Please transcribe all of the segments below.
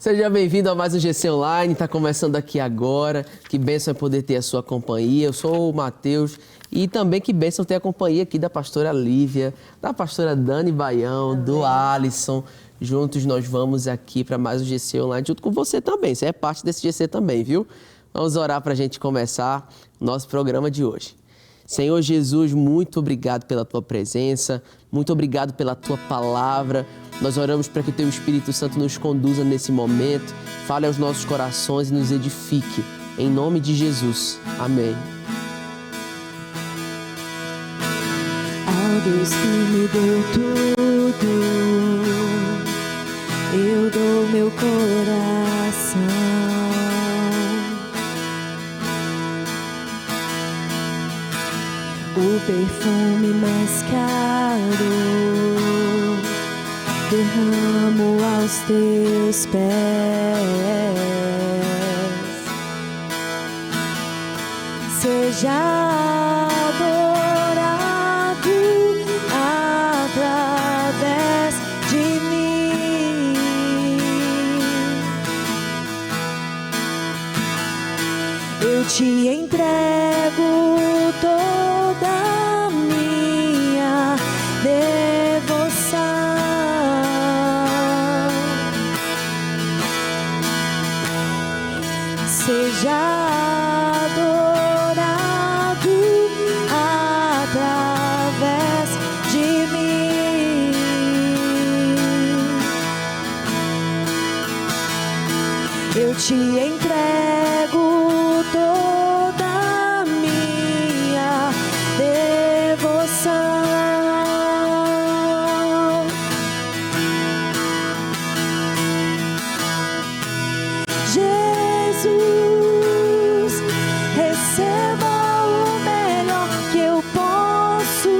Seja bem-vindo a mais um GC Online, está começando aqui agora. Que bênção é poder ter a sua companhia. Eu sou o Matheus e também que bênção ter a companhia aqui da pastora Lívia, da pastora Dani Baião, do Alisson. Juntos nós vamos aqui para mais um GC Online, junto com você também. Você é parte desse GC também, viu? Vamos orar para a gente começar o nosso programa de hoje. Senhor Jesus, muito obrigado pela Tua presença, muito obrigado pela Tua palavra. Nós oramos para que o Teu Espírito Santo nos conduza nesse momento, fale aos nossos corações e nos edifique. Em nome de Jesus. Amém. Ao Deus que me deu tudo, eu dou meu coração. O perfume mais caro derramo aos teus pés. Seja adorado através de mim. Eu te entrego toda a minha devoção. Seja adorado através de mim. Eu te entrego toda a minha devoção. Jesus, receba o melhor que eu posso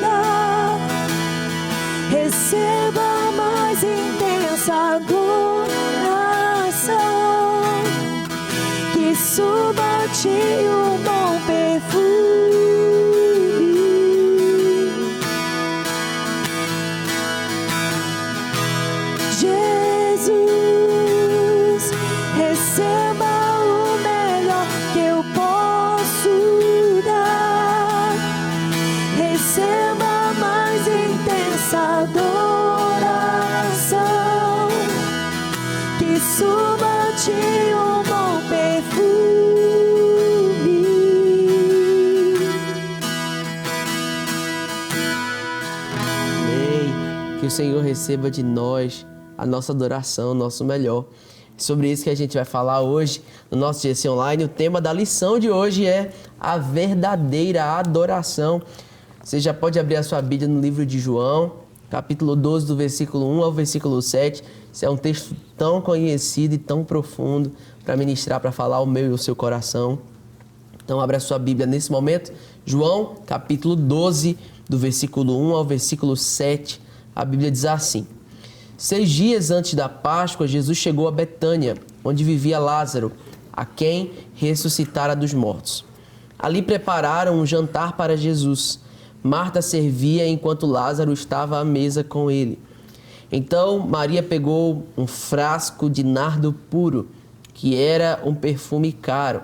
dar. Receba a mais intensa adoração, que suba a ti um bom perfume. Jesus, receba o melhor que eu posso dar. Receba a mais intensa adoração, que suba a ti um bom perfume. Amém. Que o Senhor receba de nós a nossa adoração, o nosso melhor. É sobre isso que a gente vai falar hoje no nosso GC Online. O tema da lição de hoje é a verdadeira adoração. Você já pode abrir a sua Bíblia no livro de João, capítulo 12, do versículo 1 ao versículo 7. Esse é um texto tão conhecido e tão profundo para ministrar, para falar ao meu e ao seu coração. Então, abre a sua Bíblia nesse momento. João, capítulo 12, do versículo 1 ao versículo 7. A Bíblia diz assim: 6 dias antes da Páscoa, Jesus chegou a Betânia, onde vivia Lázaro, a quem ressuscitara dos mortos. Ali prepararam um jantar para Jesus. Marta servia enquanto Lázaro estava à mesa com ele. Então Maria pegou um frasco de nardo puro, que era um perfume caro,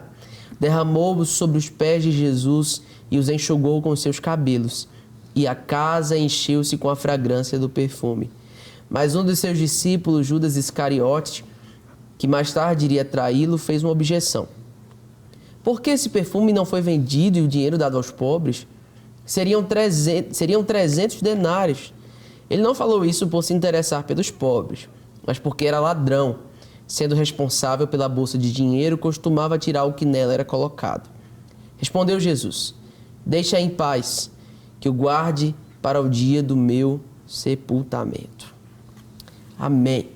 derramou-o sobre os pés de Jesus e os enxugou com seus cabelos, e a casa encheu-se com a fragrância do perfume. Mas um dos seus discípulos, Judas Iscariote, que mais tarde iria traí-lo, fez uma objeção. Por que esse perfume não foi vendido e o dinheiro dado aos pobres? Seriam 300 denários. Ele não falou isso por se interessar pelos pobres, mas porque era ladrão. Sendo responsável pela bolsa de dinheiro, costumava tirar o que nela era colocado. Respondeu Jesus: deixa em paz, que o guarde para o dia do meu sepultamento. Amém.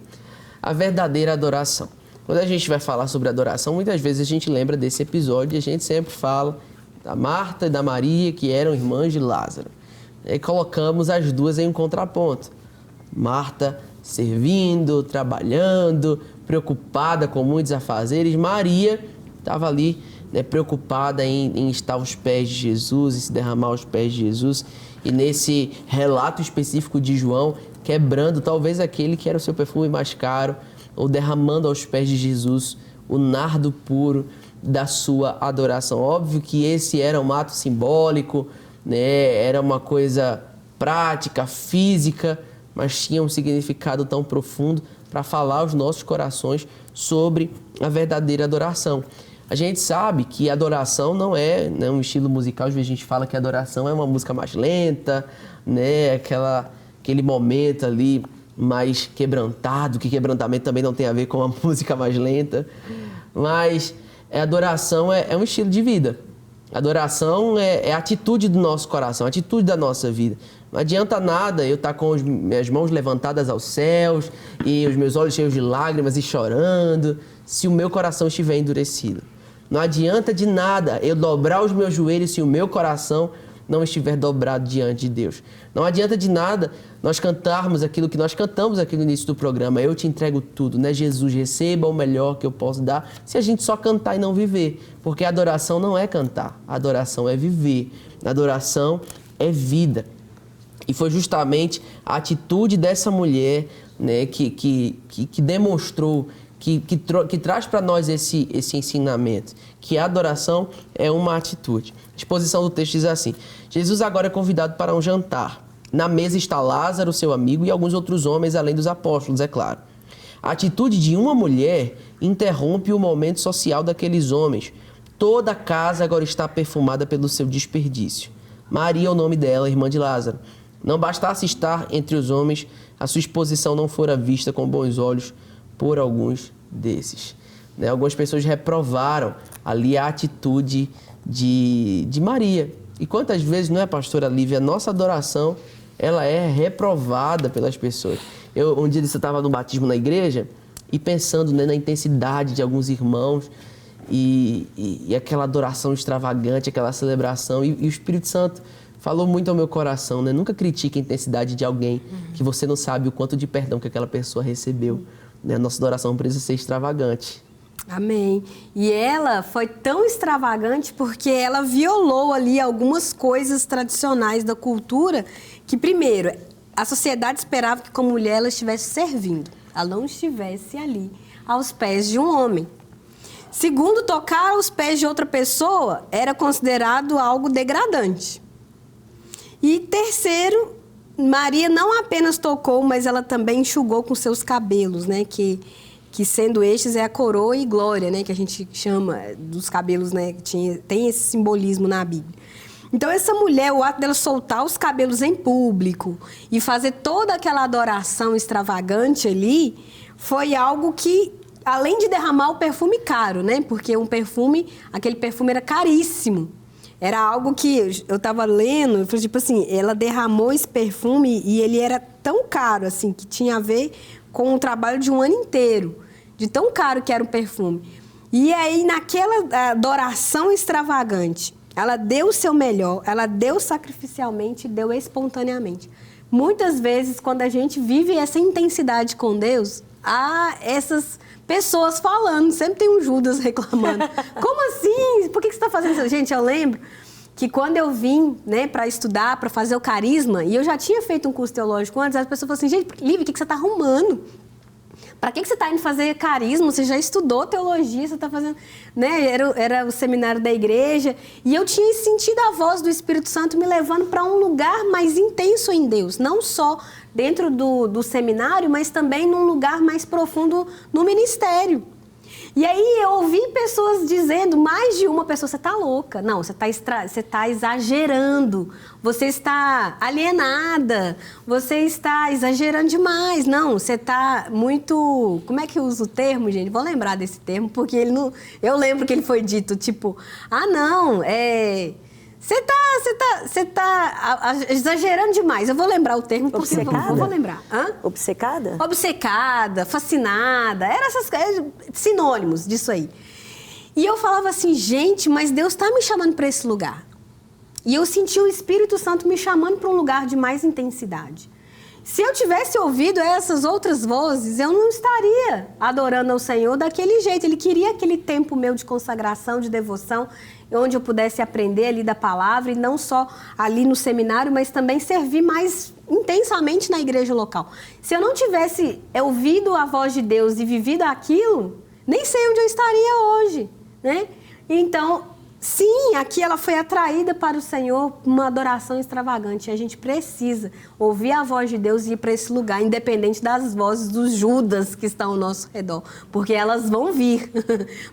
A verdadeira adoração. Quando a gente vai falar sobre adoração, muitas vezes a gente lembra desse episódio e a gente sempre fala da Marta e da Maria, que eram irmãs de Lázaro. E colocamos as duas em um contraponto. Marta servindo, trabalhando, preocupada com muitos afazeres. Maria estava ali, preocupada em estar aos pés de Jesus, em se derramar aos pés de Jesus. E nesse relato específico de João, quebrando talvez aquele que era o seu perfume mais caro, ou derramando aos pés de Jesus o nardo puro da sua adoração. Óbvio que esse era um ato simbólico, né? Era uma coisa prática, física, mas tinha um significado tão profundo para falar aos nossos corações sobre a verdadeira adoração. A gente sabe que adoração não é, né, um estilo musical. Às vezes a gente fala que adoração é uma música mais lenta, né, aquele momento ali mais quebrantado, que quebrantamento também não tem a ver com a música mais lenta. Mas adoração é um estilo de vida. Adoração é a atitude do nosso coração, a atitude da nossa vida. Não adianta nada eu estar com as minhas mãos levantadas aos céus e os meus olhos cheios de lágrimas e chorando, se o meu coração estiver endurecido. Não adianta de nada eu dobrar os meus joelhos se o meu coração não estiver dobrado diante de Deus. Não adianta de nada nós cantarmos aquilo que nós cantamos aqui no início do programa. Eu te entrego tudo, né? Jesus, receba o melhor que eu posso dar, se a gente só cantar e não viver. Porque a adoração não é cantar, a adoração é viver. A adoração é vida. E foi justamente a atitude dessa mulher, né, que demonstrou, que traz para nós esse ensinamento, que a adoração é uma atitude. A exposição do texto diz assim: Jesus agora é convidado para um jantar. Na mesa está Lázaro, seu amigo, e alguns outros homens, além dos apóstolos, é claro. A atitude de uma mulher interrompe o momento social daqueles homens. Toda a casa agora está perfumada pelo seu desperdício. Maria é o nome dela, irmã de Lázaro. Não bastasse estar entre os homens, a sua exposição não fora vista com bons olhos por alguns desses. Né? Algumas pessoas reprovaram ali a atitude de Maria. E quantas vezes, não é, pastora Lívia, a nossa adoração ela é reprovada pelas pessoas. Um dia eu estava no batismo na igreja e pensando, né, na intensidade de alguns irmãos e aquela adoração extravagante, aquela celebração. E o Espírito Santo falou muito ao meu coração, né? Nunca critique a intensidade de alguém que você não sabe o quanto de perdão que aquela pessoa recebeu. Né? Nossa adoração precisa ser extravagante. Amém. E ela foi tão extravagante porque ela violou ali algumas coisas tradicionais da cultura que, primeiro, a sociedade esperava que como mulher ela estivesse servindo. Ela não estivesse ali aos pés de um homem. Segundo, tocar aos pés de outra pessoa era considerado algo degradante. E terceiro, Maria não apenas tocou, mas ela também enxugou com seus cabelos, né? Que sendo estes é a coroa e glória, né? Que a gente chama dos cabelos, né? Tem esse simbolismo na Bíblia. Então, essa mulher, o ato dela soltar os cabelos em público e fazer toda aquela adoração extravagante ali, foi algo que, além de derramar o perfume caro, né? Porque aquele perfume era caríssimo. Era algo que eu estava lendo, eu falei, tipo assim, ela derramou esse perfume e ele era tão caro, assim, que tinha a ver com o trabalho de um ano inteiro, de tão caro que era o perfume. E aí, naquela adoração extravagante, ela deu o seu melhor, ela deu sacrificialmente, deu espontaneamente. Muitas vezes, quando a gente vive essa intensidade com Deus, há essas pessoas falando, sempre tem um Judas reclamando. Como assim? Por que você está fazendo isso? Gente, eu lembro que quando eu vim, né, para estudar, para fazer o carisma, e eu já tinha feito um curso teológico antes, as pessoas falaram assim, gente, Lívia, o que você está arrumando? Para que você está indo fazer carisma? Você já estudou teologia, você está fazendo... Né? Era o seminário da igreja. E eu tinha sentido a voz do Espírito Santo me levando para um lugar mais intenso em Deus. Não só dentro do seminário, mas também num lugar mais profundo no ministério. E aí eu ouvi pessoas dizendo, mais de uma pessoa, você está louca. Não, você está exagerando. Você está alienada. Você está exagerando demais. Não, você está muito... Como é que eu uso o termo, gente? Vou lembrar desse termo, porque ele não... Eu lembro que ele foi dito, tipo... Você tá exagerando demais. Eu vou lembrar o termo porque eu vou lembrar. Hã? Obcecada? Obcecada, fascinada. Eram essas sinônimos disso aí. E eu falava assim, gente, mas Deus está me chamando para esse lugar. E eu senti o Espírito Santo me chamando para um lugar de mais intensidade. se eu tivesse ouvido essas outras vozes, eu não estaria adorando ao Senhor daquele jeito. Ele queria aquele tempo meu de consagração, de devoção, onde eu pudesse aprender ali da palavra, e não só ali no seminário, mas também servir mais intensamente na igreja local. Se eu não tivesse ouvido a voz de Deus e vivido aquilo, nem sei onde eu estaria hoje, né? Então, sim, aqui ela foi atraída para o Senhor, uma adoração extravagante. E a gente precisa ouvir a voz de Deus e ir para esse lugar, independente das vozes dos Judas que estão ao nosso redor, porque elas vão vir,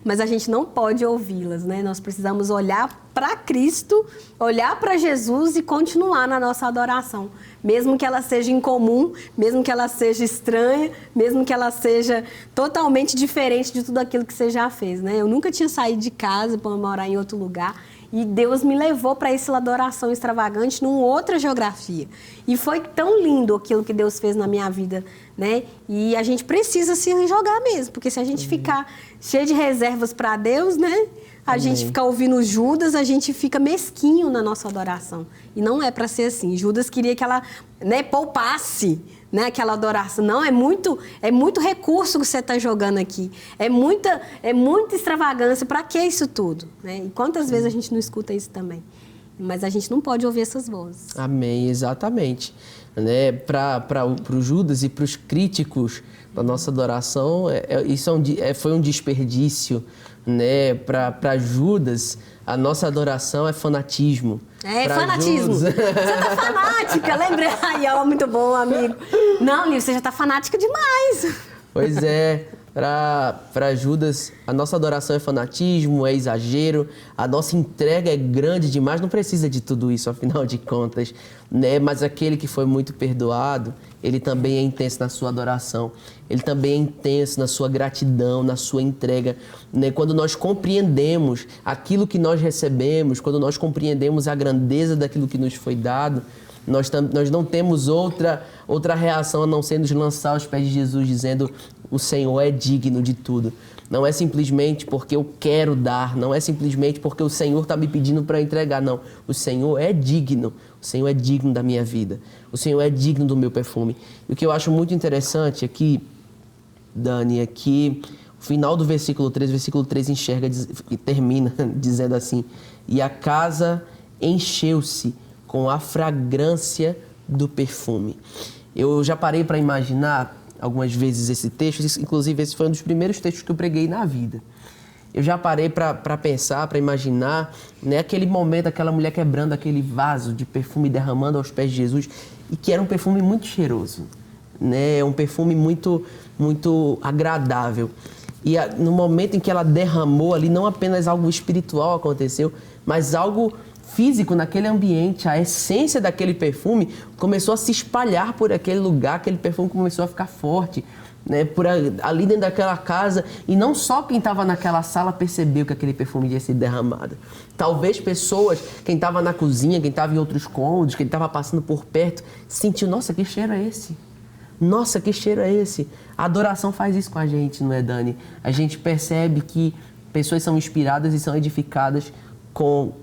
mas a gente não pode ouvi-las, né? Nós precisamos olhar para Cristo, olhar para Jesus e continuar na nossa adoração, mesmo que ela seja incomum, mesmo que ela seja estranha, mesmo que ela seja totalmente diferente de tudo aquilo que você já fez, né? Eu nunca tinha saído de casa para morar em outro lugar, e Deus me levou para essa adoração extravagante numa outra geografia. E foi tão lindo aquilo que Deus fez na minha vida, né? E a gente precisa se jogar mesmo, porque se a gente ficar cheio de reservas para Deus, né? A gente fica ouvindo Judas, a gente fica mesquinho na nossa adoração. E não é para ser assim. Judas queria que ela, né, poupasse, né, aquela adoração. Não, é muito recurso que você está jogando aqui. É muita extravagância. Para que isso tudo? Né? E quantas vezes a gente não escuta isso também? Mas a gente não pode ouvir essas vozes. Amém, exatamente. Né? Para o Judas e para os críticos da nossa adoração, isso foi um desperdício. Né? Para Judas, a nossa adoração é fanatismo. É fanatismo. Judas... Você tá fanática, lembrei. Ai, ó, muito bom, amigo. Não, Lívia, você já tá fanática demais. Pois é, para Judas, a nossa adoração é fanatismo, é exagero, a nossa entrega é grande demais, não precisa de tudo isso, afinal de contas, né? Mas aquele que foi muito perdoado, ele também é intenso na sua adoração, ele também é intenso na sua gratidão, na sua entrega, né? Quando nós compreendemos aquilo que nós recebemos, quando nós compreendemos a grandeza daquilo que nos foi dado, nós não temos outra reação a não ser nos lançar aos pés de Jesus, dizendo: o Senhor é digno de tudo. Não é simplesmente porque eu quero dar, não é simplesmente porque o Senhor está me pedindo para entregar, não. O Senhor é digno, o Senhor é digno da minha vida, o Senhor é digno do meu perfume. E o que eu acho muito interessante aqui, Dani, é que o final do versículo 3 enxerga e termina dizendo assim: e a casa encheu-se com a fragrância do perfume. Eu já parei para imaginar algumas vezes esse texto, inclusive esse foi um dos primeiros textos que eu preguei na vida. Eu já parei para pensar, para imaginar, né, aquele momento, aquela mulher quebrando aquele vaso de perfume, derramando aos pés de Jesus, e que era um perfume muito cheiroso, né, um perfume muito, muito agradável. E no momento em que ela derramou ali, não apenas algo espiritual aconteceu, mas algo físico naquele ambiente. A essência daquele perfume começou a se espalhar por aquele lugar, aquele perfume começou a ficar forte, né, ali dentro daquela casa, e não só quem estava naquela sala percebeu que aquele perfume ia ser derramado. Talvez pessoas, quem estava na cozinha, quem estava em outros cômodos, quem estava passando por perto, sentiu: nossa, que cheiro é esse? Nossa, que cheiro é esse? A adoração faz isso com a gente, não é, Dani? A gente percebe que pessoas são inspiradas e são edificadas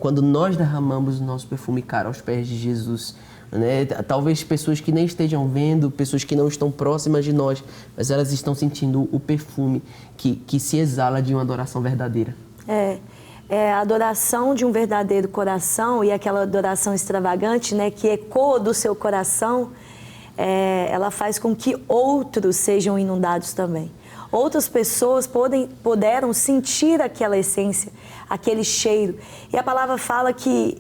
quando nós derramamos o nosso perfume caro aos pés de Jesus, né? Talvez pessoas que nem estejam vendo, pessoas que não estão próximas de nós, mas elas estão sentindo o perfume que se exala de uma adoração verdadeira. É a adoração de um verdadeiro coração, e aquela adoração extravagante, né, que ecoa do seu coração, ela faz com que outros sejam inundados também. Outras pessoas puderam sentir aquela essência, aquele cheiro. E a palavra fala que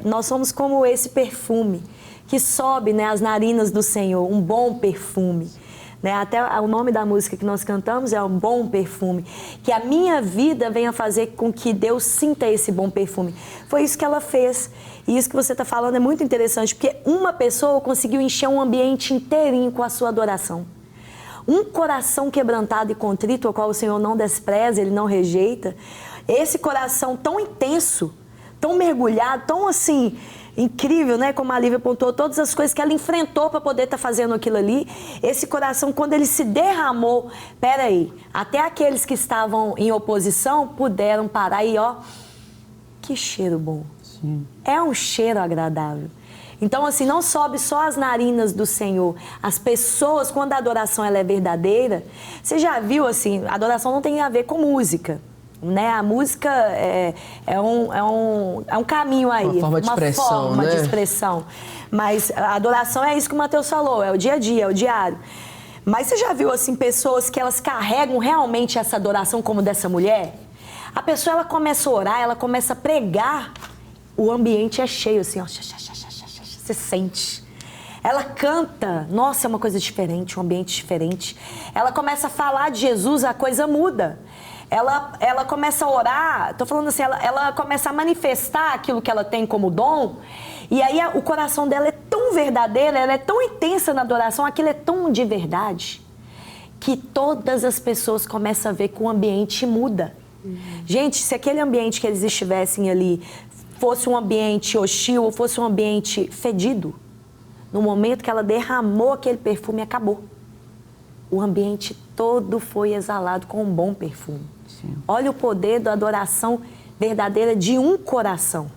nós somos como esse perfume que sobe, né, as narinas do Senhor, um bom perfume. Né? Até o nome da música que nós cantamos é um bom perfume. Que a minha vida venha fazer com que Deus sinta esse bom perfume. Foi isso que ela fez. E isso que você está falando é muito interessante, porque uma pessoa conseguiu encher um ambiente inteirinho com a sua adoração. Um coração quebrantado e contrito, ao qual o Senhor não despreza, Ele não rejeita. Esse coração tão intenso, tão mergulhado, tão assim, incrível, né? Como a Lívia apontou, todas as coisas que ela enfrentou para poder estar fazendo aquilo ali. Esse coração, quando ele se derramou, peraí, até aqueles que estavam em oposição puderam parar e ó, que cheiro bom. Sim. É um cheiro agradável. Então, assim, não sobe só as narinas do Senhor. As pessoas, quando a adoração ela é verdadeira, você já viu, assim, a adoração não tem a ver com música, né? A música é um caminho aí. Uma forma de expressão, forma né? de expressão. Mas a adoração é isso que o Mateus falou, é o dia a dia, é o diário. Mas você já viu, assim, pessoas que elas carregam realmente essa adoração como dessa mulher? A pessoa, ela começa a orar, ela começa a pregar, o ambiente é cheio, assim, ó, você sente. Ela canta, nossa, é uma coisa diferente, um ambiente diferente. Ela começa a falar de Jesus, a coisa muda. Ela começa a orar, tô falando assim, ela começa a manifestar aquilo que ela tem como dom, e aí o coração dela é tão verdadeiro, ela é tão intensa na adoração, aquilo é tão de verdade, que todas as pessoas começam a ver que o ambiente muda. Gente, se aquele ambiente que eles estivessem ali fosse um ambiente hostil ou fosse um ambiente fedido, no momento que ela derramou aquele perfume, acabou. O ambiente todo foi exalado com um bom perfume. Sim. Olha o poder da adoração verdadeira de um coração,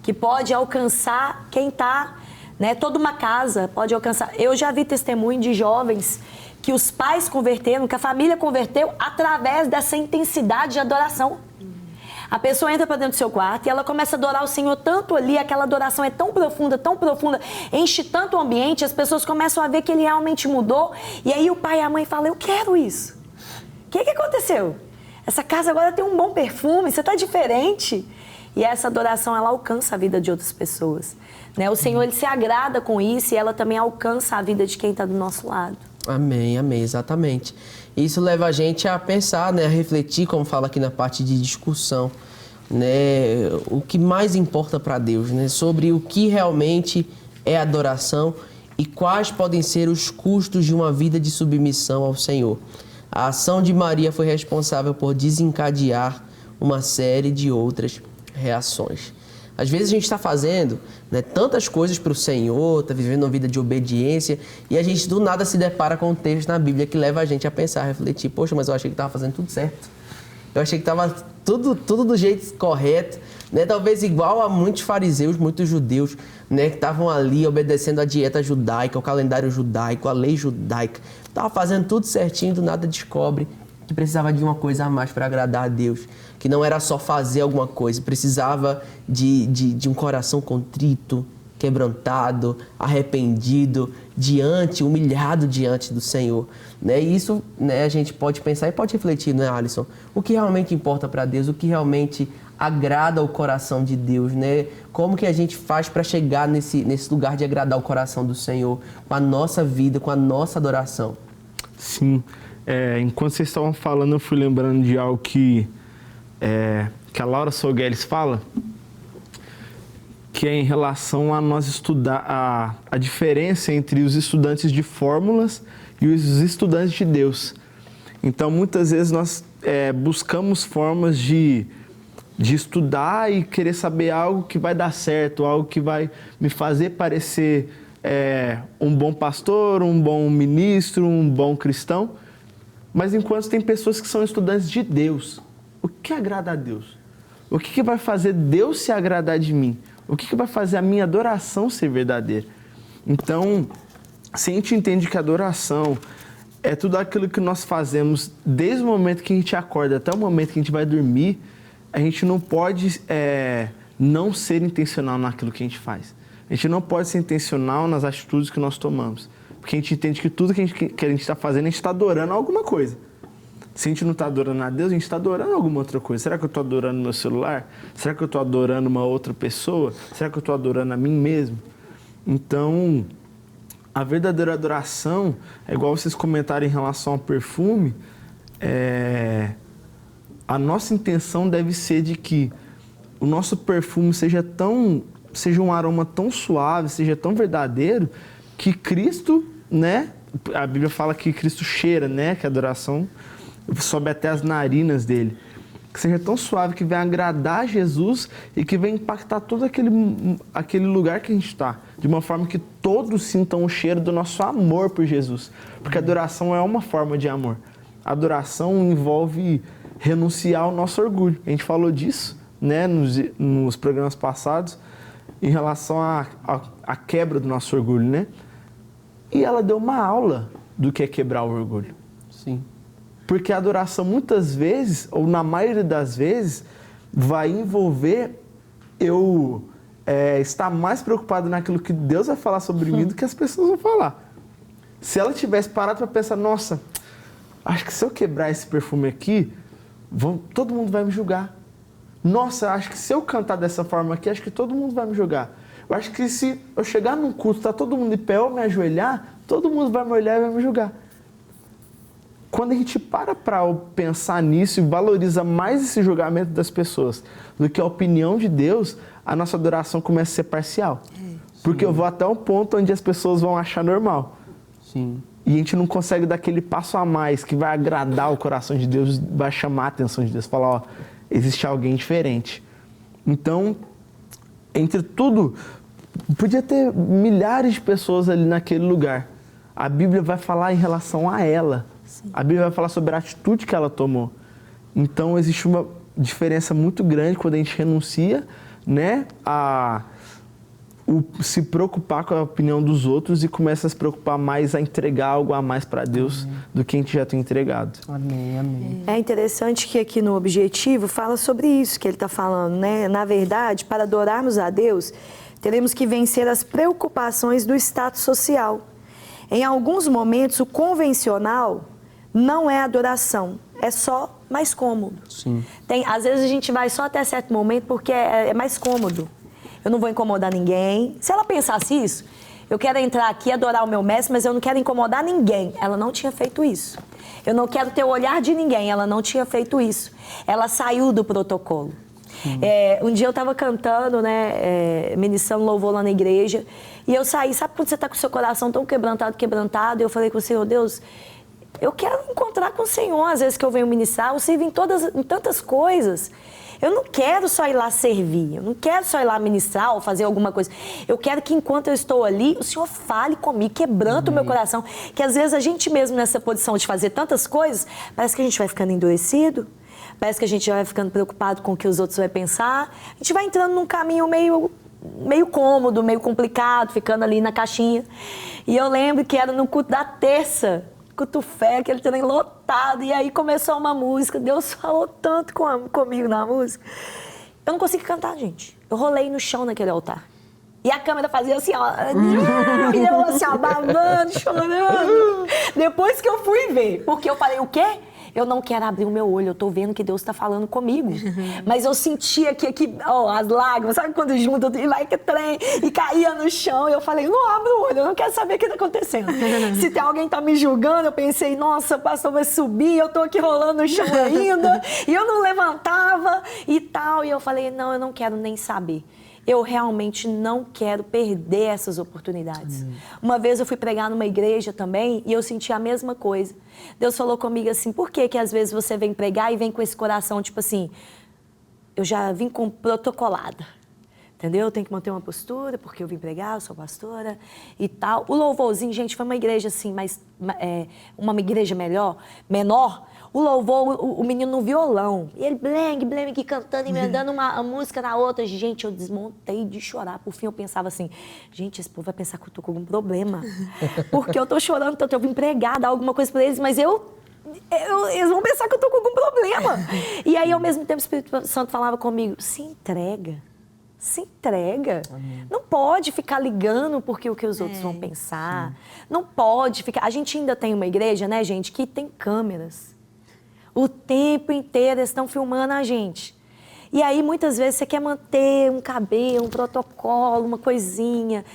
que pode alcançar quem está, né, toda uma casa pode alcançar. Eu já vi testemunho de jovens que os pais converteram, que a família converteu através dessa intensidade de adoração. A pessoa entra para dentro do seu quarto e ela começa a adorar o Senhor tanto ali, aquela adoração é tão profunda, enche tanto o ambiente, as pessoas começam a ver que ele realmente mudou. E aí o pai e a mãe falam, eu quero isso. O que aconteceu? Essa casa agora tem um bom perfume, você está diferente. E essa adoração, ela alcança a vida de outras pessoas, né? O Senhor, ele se agrada com isso e ela também alcança a vida de quem está do nosso lado. Amém, amém, exatamente. Isso leva a gente a pensar, né, a refletir, como fala aqui na parte de discussão, né, o que mais importa para Deus, né, sobre o que realmente é adoração e quais podem ser os custos de uma vida de submissão ao Senhor. A ação de Maria foi responsável por desencadear uma série de outras reações. Às vezes a gente está fazendo, né, tantas coisas para o Senhor, está vivendo uma vida de obediência e a gente do nada se depara com um texto na Bíblia que leva a gente a pensar, a refletir, poxa, mas eu achei que estava fazendo tudo certo. Eu achei que estava tudo do jeito correto, né? Talvez igual a muitos fariseus, muitos judeus, né, que estavam ali obedecendo a dieta judaica, o calendário judaico, a lei judaica. Estava fazendo tudo certinho, do nada descobre que precisava de uma coisa a mais para agradar a Deus. Que não era só fazer alguma coisa, precisava de um coração contrito, quebrantado, arrependido, humilhado diante do Senhor. Né? E isso, né, a gente pode pensar e pode refletir, né, Alisson? O que realmente importa para Deus, o que realmente agrada o coração de Deus, né? Como que a gente faz para chegar nesse lugar de agradar o coração do Senhor com a nossa vida, com a nossa adoração? Sim. Enquanto vocês estavam falando, eu fui lembrando de algo que a Laura Sogueles fala, que é em relação a nós estudar a diferença entre os estudantes de fórmulas e os estudantes de Deus. Então, muitas vezes nós buscamos formas de estudar e querer saber algo que vai dar certo, algo que vai me fazer parecer um bom pastor, um bom ministro, um bom cristão. Mas enquanto tem pessoas que são estudantes de Deus, o que agrada a Deus? O que vai fazer Deus se agradar de mim? O que vai fazer a minha adoração ser verdadeira? Então, se a gente entende que a adoração é tudo aquilo que nós fazemos desde o momento que a gente acorda até o momento que a gente vai dormir, a gente não pode não ser intencional naquilo que a gente faz. A gente não pode ser intencional nas atitudes que nós tomamos. Porque a gente entende que tudo que a gente está fazendo, a gente está adorando alguma coisa. Se a gente não está adorando a Deus, a gente está adorando alguma outra coisa. Será que eu estou adorando meu celular? Será que eu estou adorando uma outra pessoa? Será que eu estou adorando a mim mesmo? Então, a verdadeira adoração, é igual vocês comentaram em relação ao perfume, a nossa intenção deve ser de que o nosso perfume seja um aroma tão suave, seja tão verdadeiro, que Cristo, né? A Bíblia fala que Cristo cheira, né? Que a adoração sobe até as narinas dele. Que seja tão suave que venha agradar Jesus e que venha impactar todo aquele lugar que a gente está. De uma forma que todos sintam o cheiro do nosso amor por Jesus. Porque a adoração é uma forma de amor. A adoração envolve renunciar ao nosso orgulho. A gente falou disso, né? Nos programas passados. em relação à quebra do nosso orgulho, né? E ela deu uma aula do que é quebrar o orgulho. Sim. Porque a adoração, muitas vezes, ou na maioria das vezes, vai envolver eu estar mais preocupado naquilo que Deus vai falar sobre mim do que as pessoas vão falar. Se ela tivesse parado para pensar, nossa, acho que se eu quebrar esse perfume aqui, todo mundo vai me julgar. Nossa, acho que se eu cantar dessa forma aqui, acho que todo mundo vai me julgar. Eu acho que se eu chegar num culto, tá todo mundo de pé, ou me ajoelhar, todo mundo vai me olhar e vai me julgar. Quando a gente para pensar nisso e valoriza mais esse julgamento das pessoas do que a opinião de Deus, a nossa adoração começa a ser parcial. Porque eu vou até um ponto onde as pessoas vão achar normal. Sim. E a gente não consegue dar aquele passo a mais que vai agradar o coração de Deus, vai chamar a atenção de Deus, falar, ó, existe alguém diferente. Então, entre tudo, podia ter milhares de pessoas ali naquele lugar. A Bíblia vai falar em relação a ela. Sim. A Bíblia vai falar sobre a atitude que ela tomou. Então, existe uma diferença muito grande quando a gente renuncia, né, a se preocupar com a opinião dos outros e começa a se preocupar mais a entregar algo a mais para Deus do que a gente já tem entregado. Amém, amém. É interessante que aqui no Objetivo fala sobre isso que ele está falando, né? Na verdade, para adorarmos a Deus, teremos que vencer as preocupações do status social. Em alguns momentos, o convencional não é adoração, é só mais cômodo. Sim. Às vezes a gente vai só até certo momento porque é mais cômodo. Eu não vou incomodar ninguém. Se ela pensasse isso, eu quero entrar aqui e adorar o meu mestre, mas eu não quero incomodar ninguém. Ela não tinha feito isso. Eu não quero ter o olhar de ninguém. Ela não tinha feito isso. Ela saiu do protocolo. Um dia eu estava cantando, né, ministrando louvor lá na igreja, e eu saí, sabe quando você está com o seu coração tão quebrantado, e eu falei com o Senhor, Deus, eu quero encontrar com o Senhor, às vezes que eu venho ministrar, eu sirvo em tantas coisas. Eu não quero só ir lá servir, eu não quero só ir lá ministrar ou fazer alguma coisa. Eu quero que enquanto eu estou ali, o Senhor fale comigo, quebranta o meu coração. Que às vezes a gente mesmo nessa posição de fazer tantas coisas, parece que a gente vai ficando endurecido, parece que a gente vai ficando preocupado com o que os outros vão pensar. A gente vai entrando num caminho meio cômodo, meio complicado, ficando ali na caixinha. E eu lembro que era no culto da terça, culto fé, aquele trem lotado, e aí começou uma música, Deus falou tanto comigo na música. Eu não consegui cantar, gente. Eu rolei no chão naquele altar. E a câmera fazia assim, ó, e eu assim, ó, babando, chorando. Depois que eu fui ver, porque eu falei, o quê? Eu não quero abrir o meu olho, eu tô vendo que Deus tá falando comigo. Mas eu sentia que aqui, ó, as lágrimas, sabe quando junta e vai que trem, e caía no chão, e eu falei, não abro o olho, eu não quero saber o que tá acontecendo. Se tem alguém tá me julgando, eu pensei, nossa, o pastor vai subir, eu tô aqui rolando no chão ainda, e eu não levantava e tal. E eu falei, não, eu não quero nem saber. Eu realmente não quero perder essas oportunidades. Uma vez eu fui pregar numa igreja também e eu senti a mesma coisa. Deus falou comigo assim, por que às vezes você vem pregar e vem com esse coração, tipo assim, eu já vim com protocolada, entendeu? Eu tenho que manter uma postura porque eu vim pregar, eu sou pastora e tal. O louvorzinho, gente, foi uma igreja assim, uma igreja menor. O louvor, o menino no violão. E ele, bleng, aqui cantando, emendando uma música na outra. Gente, eu desmontei de chorar. Por fim, eu pensava assim, gente, esse povo vai pensar que eu tô com algum problema. Porque eu tô chorando tanto, eu vim pregar, dar alguma coisa pra eles, mas eles vão pensar que eu tô com algum problema. E aí, ao mesmo tempo, o Espírito Santo falava comigo, se entrega. Se entrega. Amém. Não pode ficar ligando porque o que os outros vão pensar. Sim. Não pode ficar... A gente ainda tem uma igreja, né, gente, que tem câmeras. O tempo inteiro eles estão filmando a gente. E aí, muitas vezes, você quer manter um cabelo, um protocolo, uma coisinha.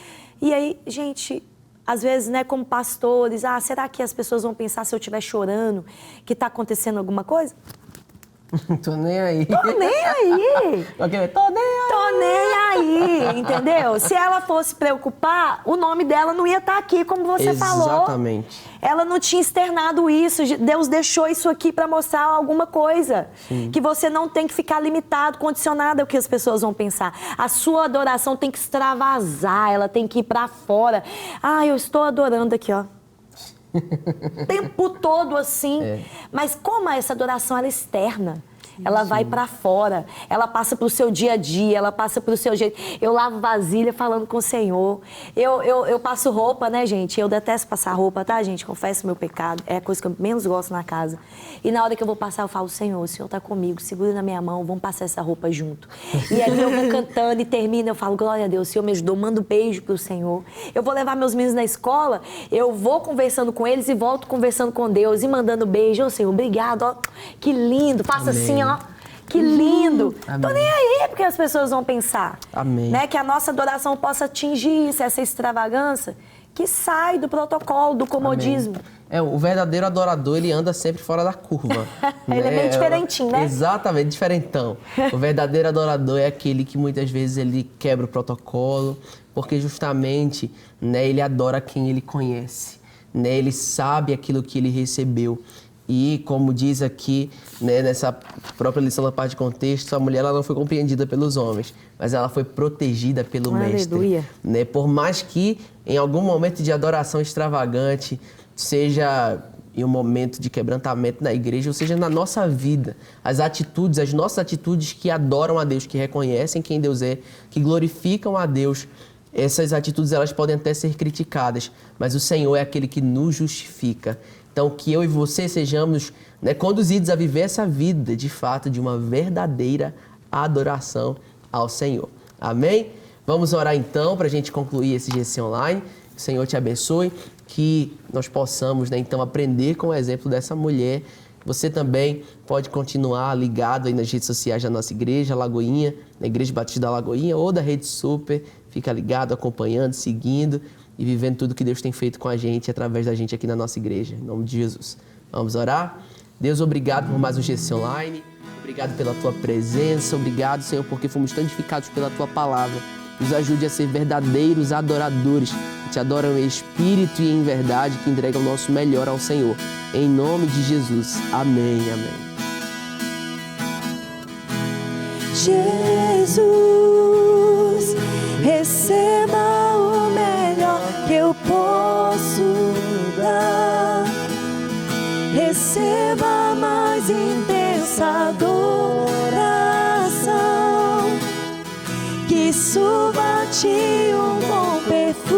E aí, gente, às vezes, né, como pastores, será que as pessoas vão pensar se eu estiver chorando que está acontecendo alguma coisa? Tô nem aí. Tô nem aí. Okay, tô nem aí. Tô nem aí, entendeu? Se ela fosse preocupar, o nome dela não ia estar aqui, como você falou. Exatamente. Ela não tinha externado isso. Deus deixou isso aqui para mostrar alguma coisa. Sim. Que você não tem que ficar limitado, condicionado ao que as pessoas vão pensar. A sua adoração tem que extravasar, ela tem que ir para fora. Eu estou adorando aqui, ó. O tempo todo assim. Mas como essa adoração ela é externa, ela vai para fora, ela passa pro seu dia a dia, ela passa pro seu jeito. Eu lavo vasilha falando com o Senhor. Eu passo roupa, né, gente? Eu detesto passar roupa, tá, gente? Confesso meu pecado. É a coisa que eu menos gosto na casa. E na hora que eu vou passar, eu falo, Senhor, o Senhor tá comigo, segura na minha mão, vamos passar essa roupa junto. E ali eu vou cantando e termina, eu falo, glória a Deus, o Senhor me ajudou, mando beijo pro Senhor. Eu vou levar meus meninos na escola, eu vou conversando com eles e volto conversando com Deus e mandando beijo. Ô, Senhor, obrigado, ó, que lindo. Faça assim, ó. Que lindo. Amém. Tô nem aí porque as pessoas vão pensar. Amém. Né? Que a nossa adoração possa atingir isso, essa extravagância que sai do protocolo, do comodismo. O verdadeiro adorador, ele anda sempre fora da curva. Ele é meio diferentinho, né? Exatamente, diferentão. O verdadeiro adorador é aquele que muitas vezes ele quebra o protocolo, porque justamente, né, ele adora quem ele conhece, né? Ele sabe aquilo que ele recebeu. E como diz aqui, né, nessa própria lição da parte de contexto, a mulher ela não foi compreendida pelos homens, mas ela foi protegida pelo Mestre. Né? Por mais que em algum momento de adoração extravagante, seja em um momento de quebrantamento na igreja, ou seja, na nossa vida, as nossas atitudes que adoram a Deus, que reconhecem quem Deus é, que glorificam a Deus, essas atitudes elas podem até ser criticadas, mas o Senhor é aquele que nos justifica. Então, que eu e você sejamos, né, conduzidos a viver essa vida, de fato, de uma verdadeira adoração ao Senhor. Amém? Vamos orar então para a gente concluir esse GC Online. Que o Senhor te abençoe, que nós possamos, né, então aprender com o exemplo dessa mulher. Você também pode continuar ligado aí nas redes sociais da nossa igreja, Lagoinha, na Igreja Batista da Lagoinha ou da Rede Super. Fica ligado, acompanhando, seguindo e vivendo tudo que Deus tem feito com a gente, através da gente aqui na nossa igreja. Em nome de Jesus. Vamos orar? Deus, obrigado por mais um GC Online. Obrigado pela Tua presença. Obrigado, Senhor, porque fomos tão edificados pela Tua palavra. Nos ajude a ser verdadeiros adoradores, que te adoram em espírito e em verdade, que entregam o nosso melhor ao Senhor. Em nome de Jesus. Amém, amém. Jesus, receba o melhor que eu posso dar. Receba a mais intensa adoração, que suba a ti um bom perfume.